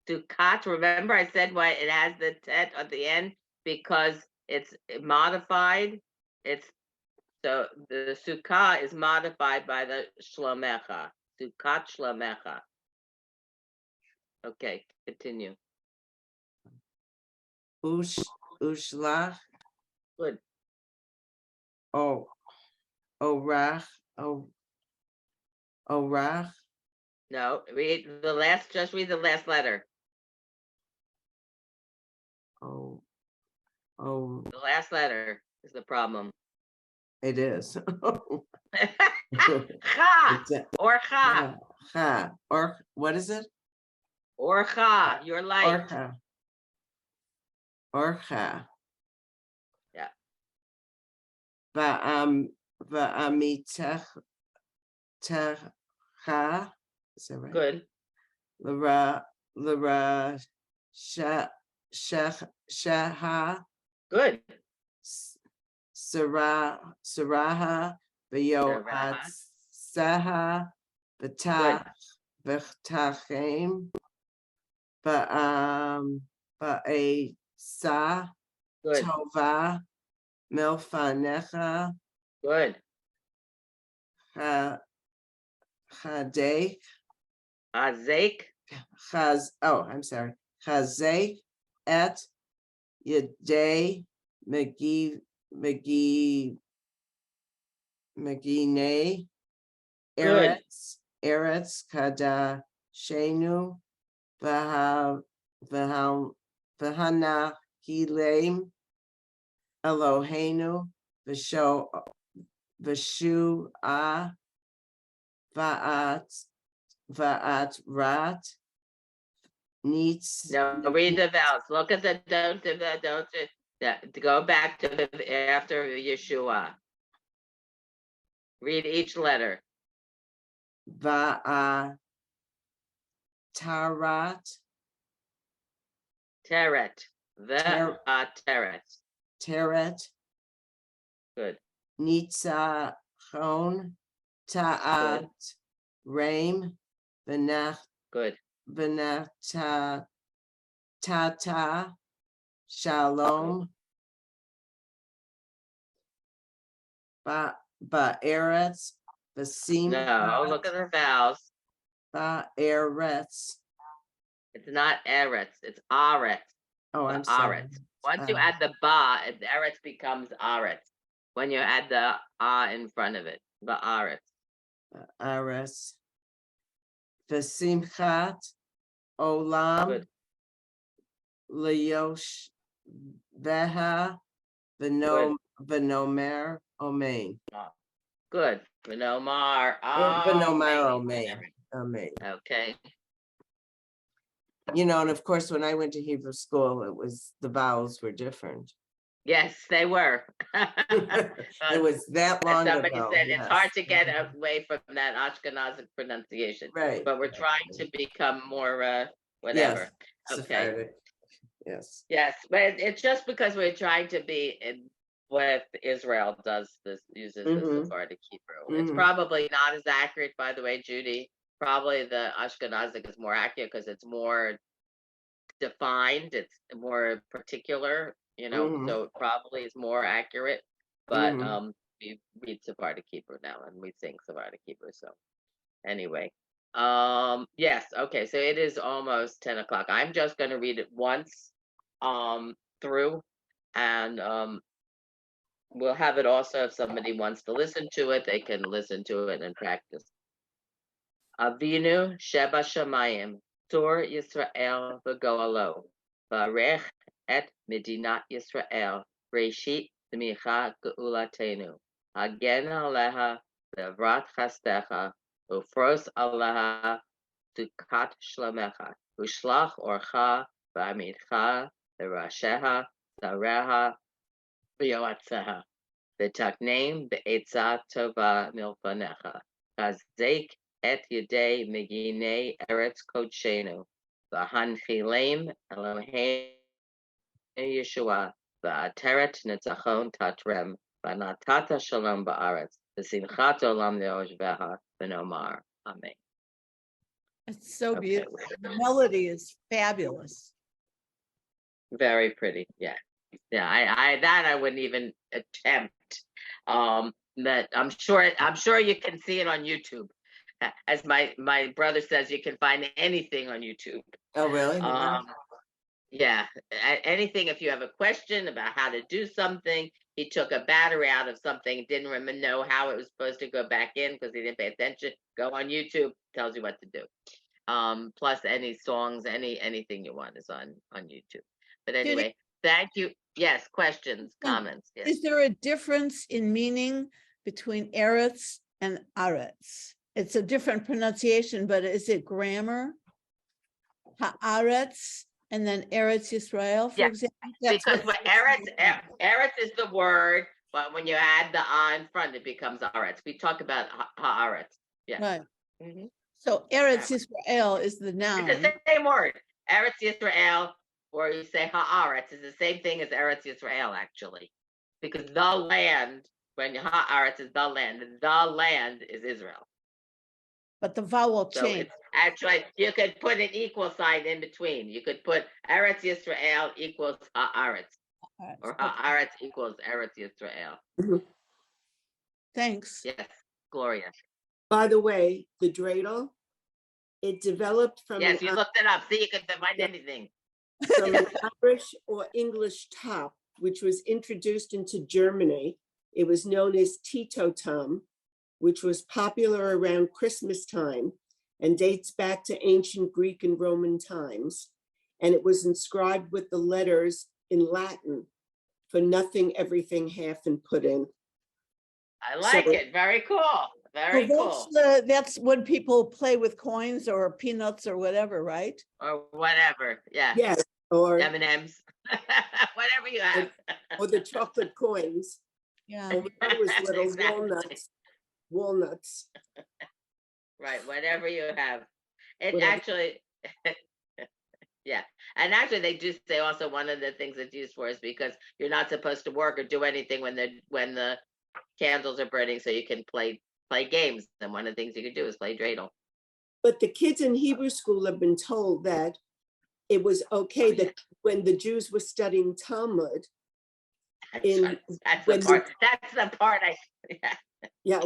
Sukkot, remember I said why it has the tet at the end? Because it's modified. It's so the sukkah is modified by the shlomecha. Sukkot shlomecha. Okay, continue. Ushlach Good. orach orach No, just read the last letter. oh The last letter is the problem. it is. Cha or cha Ha or what is it? or cha. Your light. Orcha. Yeah. Va'amitech techa. Is that right? Good. Lara sheha Good. Saraha Bayoat Saha Batach V'tachim Ba'esa Good. Tova Milfanecha Good. Chadek Azek. I'm sorry. Chazek et Yadei McGee Good. Eretz Kada Shenu Vahana Hilem Eloheinu Vashu A Vaat Rat Needs. No, read the vowels. Look at the don't. Go back to the after Yeshua. Read each letter. Tarat Teret. Teret. Teret Good. Nitzachon Ta'at Raim Good. Benata Tata Shalom Ba'eretz Basim. No, look at the vowels. Ba'eretz. It's not eretz. It's aretz. Oh, I'm sorry. Aretz. Once you add the ba, eretz becomes aretz. When you add the in front of it, the aretz. Aretz. V'simchat Olam Good. Leyosh Veha V'nomer Omein. Good. V'nomar. V'nomer Omein. Okay. You know, and of course, when I went to Hebrew school, the vowels were different. Yes, they were. It was that long ago. Somebody said yes. it's hard to get away from that Ashkenazic pronunciation, Right. but we're trying to become more whatever. Yes. Okay. Sephardic. Yes. Yes, but it's just because we're trying to be in what Israel uses the Sephardic Hebrew. It's probably not as accurate, by the way, Judi. Probably the Ashkenazic is more accurate because it's more defined, it's more particular, so it probably is more accurate. But we read Sephardic Hebrew now and we sing Sephardic Hebrew. So anyway, yes, okay, so it is almost 10 o'clock. I'm just going to read it once through, and we'll have it also if somebody wants to listen to it, they can listen to it and practice. Avenu Sheba Shamayim, Tor Yisrael v'Goalo, Barech et Medinat Yisrael, Reshit Tmicha Geulatenu, Hagen Aleha V'Avrat Chastecha, Ufros Aleha Sukat Shlomecha, Ushlach Orcha, V'amidcha, V'rasheha, Zareha, V'yoatzeha, V'takneim Be'etzah Tova Milpanecha, Chazek et Yedei Meginei Eretz Kodshenu, V'hanchilem Elohim Yeshua, V'ateret Netzachon Tatrem, V'natata Shalom Ba'aretz, V'simchat Olam Neoshveha, V'nomar. Amen. It's so Okay. beautiful. The melody is fabulous. Very pretty. Yeah. Yeah. I wouldn't even attempt. That I'm sure you can see it on YouTube. As my brother says, you can find anything on YouTube. Oh, really? Yeah, anything. If you have a question about how to do something, he took a battery out of something, didn't remember know how it was supposed to go back in because he didn't pay attention. Go on YouTube, tells you what to do. Plus any songs, anything you want is on YouTube. But anyway, thank you. Yes, questions, comments. Yes. Is there a difference in meaning between Eretz and Aretz? It's a different pronunciation, but is it grammar? Haaretz and then Eretz Yisrael, for Yeah, example? Because what Eretz is the word, but when you add the in front, it becomes Aretz. We talk about Haaretz. Yeah. Right. Mm-hmm. So Eretz Yisrael is the noun. It's the same word. Eretz Yisrael, or you say Haaretz, is the same thing as Eretz Yisrael, actually. Because the land, when Haaretz is the land is Israel. But the vowel So change. it's actually, you could put an equal sign in between. You could put Eretz Yisrael equals Haaretz, or Haaretz equals Eretz Yisrael. Mhm. Thanks. Yes, Gloria. By the way, the dreidel, it developed from Yes, an you looked it up. See, you can find anything. from an Irish or English top, which was introduced into Germany. It was known as Titotum, which was popular around Christmas time and dates back to ancient Greek and Roman times. And it was inscribed with the letters in Latin, for nothing, everything, half, and put in. I like it. Very cool. Very cool. That's when people play with coins or peanuts or whatever, right? Or whatever. Yeah. Yes, or M&Ms. Whatever you have. or the chocolate coins. Yeah. Or when I was little, Exactly. walnuts. Right. Whatever you have. It Whatever. actually, yeah. And actually, they do say also one of the things it's used for is because you're not supposed to work or do anything when the candles are burning, so you can play games. And one of the things you can do is play dreidel. But the kids in Hebrew school have been told that it was okay that when the Jews were studying Talmud, That's in That's when the part. That's the part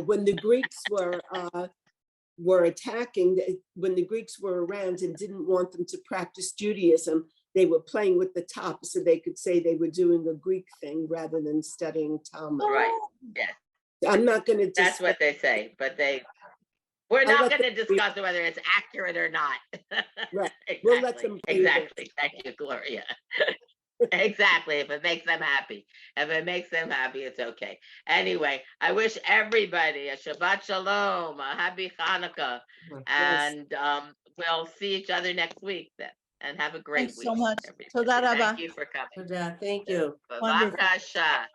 when the Greeks were attacking, when the Greeks were around and didn't want them to practice Judaism, they were playing with the top so they could say they were doing a Greek thing rather than studying Talmud. Right. Yes. I'm not going to. That's what they say, but we're I'll not let going to them read. discuss whether it's accurate or not. Right. Exactly. We'll let them play with it. Exactly. Thank you, Gloria. Exactly. If it makes them happy. If it makes them happy, it's okay. Anyway, I wish everybody a Shabbat Shalom, a happy Hanukkah, and we'll see each other next week then. And have a great Thanks week. so much. everybody. Toda rabba. Thank you for coming. Thank you. Wonderful. Bavakasha.